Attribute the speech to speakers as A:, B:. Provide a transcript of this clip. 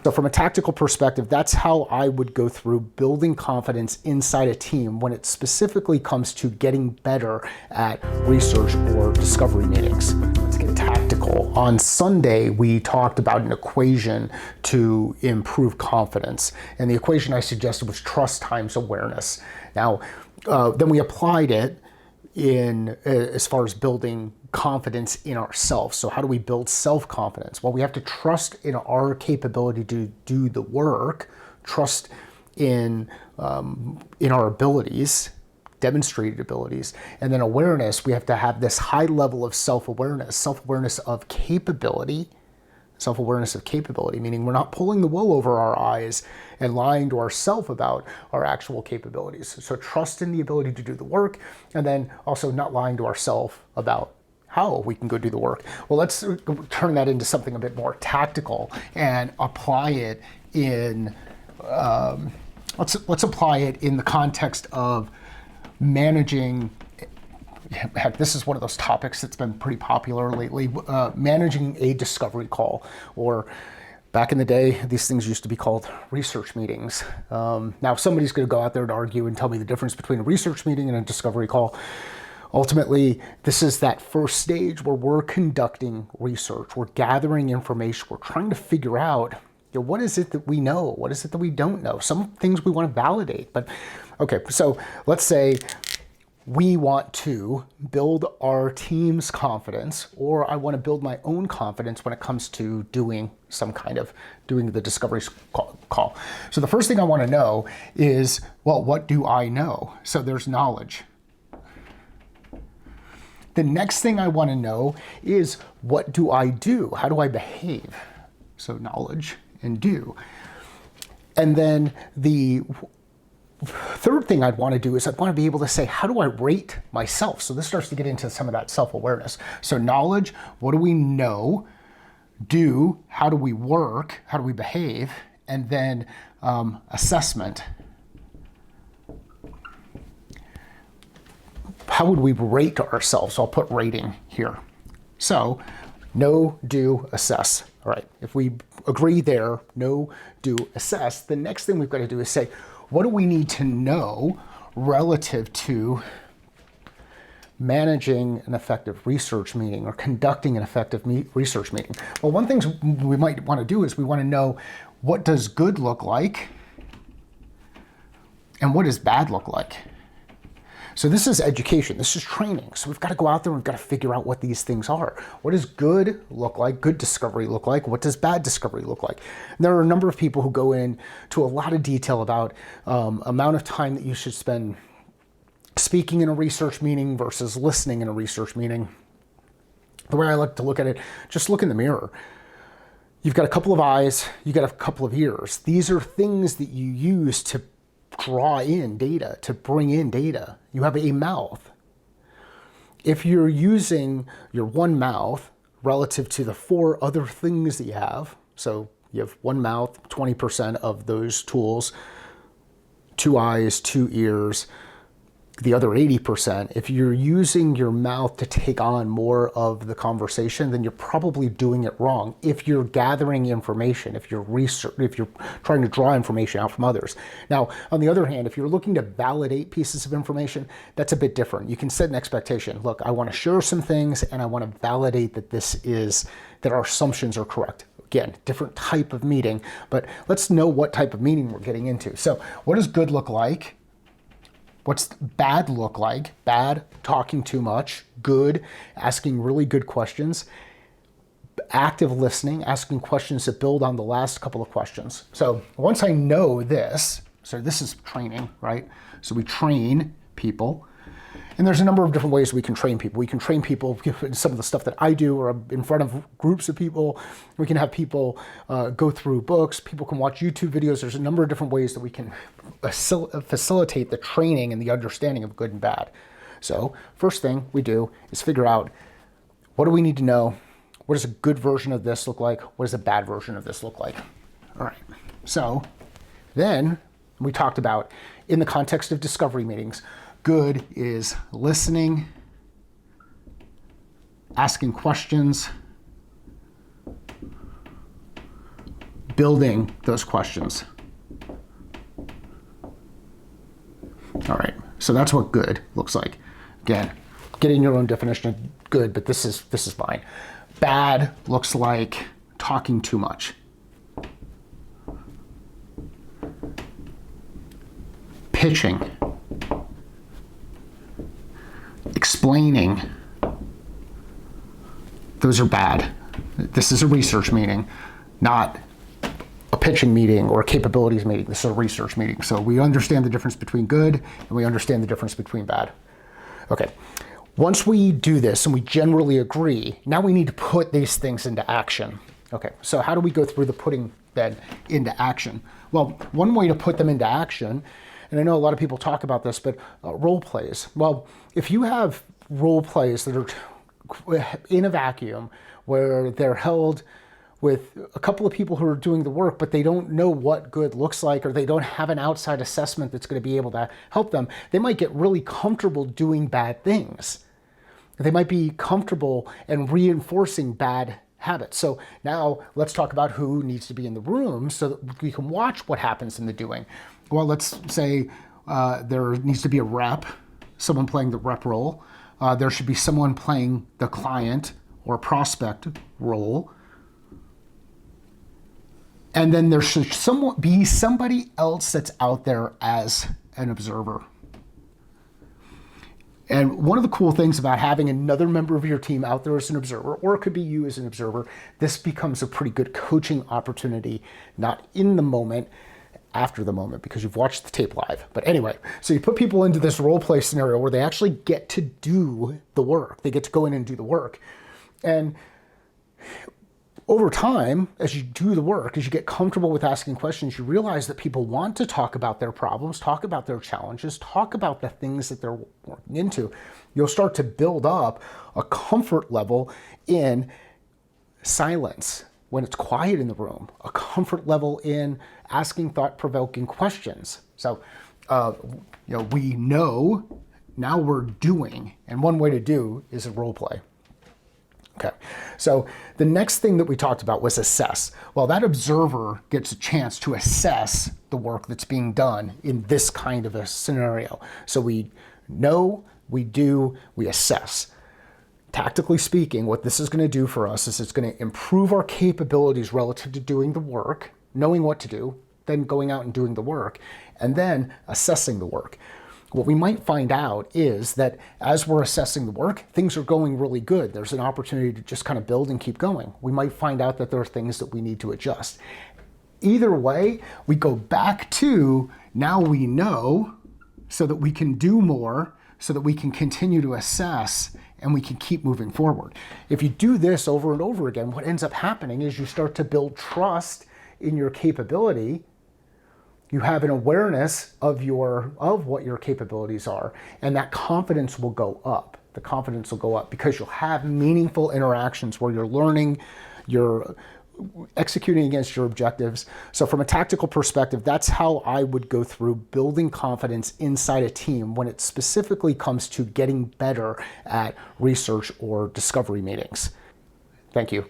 A: So from a tactical perspective, that's how I would go through building confidence inside a team when it specifically comes to getting better at research or discovery meetings. Let's get tactical. On Sunday, we talked about an equation to improve confidence. And the equation I suggested was trust times awareness. Now, then we applied it in as far as building confidence in ourselves. So how do we build self-confidence? Well, we have to trust in our capability to do the work, trust in our abilities, demonstrated abilities, and then awareness. We have to have this high level of self-awareness of capability. Self-awareness of capability, meaning we're not pulling the wool over our eyes and lying to ourselves about our actual capabilities. So trust in the ability to do the work, and then also not lying to ourselves about how we can go do the work. Well, let's turn that into something a bit more tactical and apply it in, let's apply it in the context of managing. Heck, this is one of those topics that's been pretty popular lately, managing a discovery call, or back in the day, these things used to be called research meetings. Now, somebody's going to go out there and argue and tell me the difference between a research meeting and a discovery call. Ultimately, this is that first stage where we're conducting research, we're gathering information, we're trying to figure out, what is it that we know? What is it that we don't know? Some things we want to validate, but okay, so let's say we want to build our team's confidence, or I want to build my own confidence when it comes to doing the discovery call. So the first thing I want to know is, well, what do I know? So there's knowledge. The next thing I want to know is, what do I do? How do I behave? So knowledge and do. And then the third thing I'd want to do is I'd want to be able to say, how do I rate myself? So this starts to get into some of that self-awareness. So knowledge, what do we know? Do, how do we work? How do we behave? And then assessment. How would we rate ourselves? So I'll put rating here. So know, do, assess. All right, if we agree there, know, do, assess, the next thing we've got to do is say, what do we need to know relative to managing an effective research meeting or conducting an effective research meeting? Well, one thing we might want to do is we want to know, what does good look like and what does bad look like? So this is education, this is training. So we've got to go out there and we've got to figure out what these things are. What does good look like, good discovery look like? What does bad discovery look like? And there are a number of people who go into a lot of detail about amount of time that you should spend speaking in a research meeting versus listening in a research meeting. The way I like to look at it, just look in the mirror. You've got a couple of eyes, you've got a couple of ears. These are things that you use to draw in data, to bring in data. You have a mouth. If you're using your one mouth relative to the four other things that you have, so you have one mouth, 20% of those tools, two eyes, two ears, the other 80%, if you're using your mouth to take on more of the conversation, then you're probably doing it wrong. If you're gathering information, if you're trying to draw information out from others. Now, on the other hand, if you're looking to validate pieces of information, that's a bit different. You can set an expectation. Look, I want to share some things and I want to validate that our assumptions are correct. Again, different type of meeting, but let's know what type of meeting we're getting into. So what does good look like? What's bad look like? Bad, talking too much. Good, asking really good questions. Active listening, asking questions that build on the last couple of questions. So once I know this, so this is training, right? So we train people. And there's a number of different ways we can train people. We can train people in some of the stuff that I do, or in front of groups of people. We can have people go through books. People can watch YouTube videos. There's a number of different ways that we can facilitate the training and the understanding of good and bad. So first thing we do is figure out, what do we need to know? What does a good version of this look like? What does a bad version of this look like? All right. So then we talked about, in the context of discovery meetings, good is listening, asking questions, building those questions. All right, so that's what good looks like. Again, getting your own definition of good, but this is fine. Bad looks like talking too much. Pitching. Explaining. Those are bad. This is a research meeting, not a pitching meeting or a capabilities meeting. This is a research meeting. So we understand the difference between good and we understand the difference between bad. Okay. Once we do this and we generally agree, now we need to put these things into action. Okay. So how do we go through the putting that into action? Well, one way to put them into action, and I know a lot of people talk about this, but role plays. Well, if you have role plays that are in a vacuum where they're held with a couple of people who are doing the work, but they don't know what good looks like, or they don't have an outside assessment that's going to be able to help them, they might get really comfortable doing bad things. They might be comfortable and reinforcing bad habits. So now let's talk about who needs to be in the room so that we can watch what happens in the doing. Well, let's say there needs to be a rep, someone playing the rep role. There should be someone playing the client or prospect role. And then there should be somebody else that's out there as an observer. And one of the cool things about having another member of your team out there as an observer, or it could be you as an observer, this becomes a pretty good coaching opportunity, not in the moment, after the moment, because you've watched the tape live. But anyway, so you put people into this role play scenario where they actually get to do the work. They get to go in and do the work. And over time, as you do the work, as you get comfortable with asking questions, you realize that people want to talk about their problems, talk about their challenges, talk about the things that they're working into. You'll start to build up a comfort level in silence when it's quiet in the room, a comfort level in asking thought-provoking questions. So, we know, now we're doing, and one way to do is a role play. Okay, so the next thing that we talked about was assess. Well, that observer gets a chance to assess the work that's being done in this kind of a scenario. So we know, we do, we assess. Tactically speaking, what this is going to do for us is it's going to improve our capabilities relative to doing the work, knowing what to do, then going out and doing the work, and then assessing the work. What we might find out is that as we're assessing the work, things are going really good. There's an opportunity to just kind of build and keep going. We might find out that there are things that we need to adjust. Either way, we go back to now we know so that we can do more, so that we can continue to assess and we can keep moving forward. If you do this over and over again, what ends up happening is you start to build trust in your capability. You have an awareness of what your capabilities are, and that confidence will go up. The confidence will go up because you'll have meaningful interactions where you're learning, you're executing against your objectives. So from a tactical perspective, that's how I would go through building confidence inside a team when it specifically comes to getting better at research or discovery meetings. Thank you.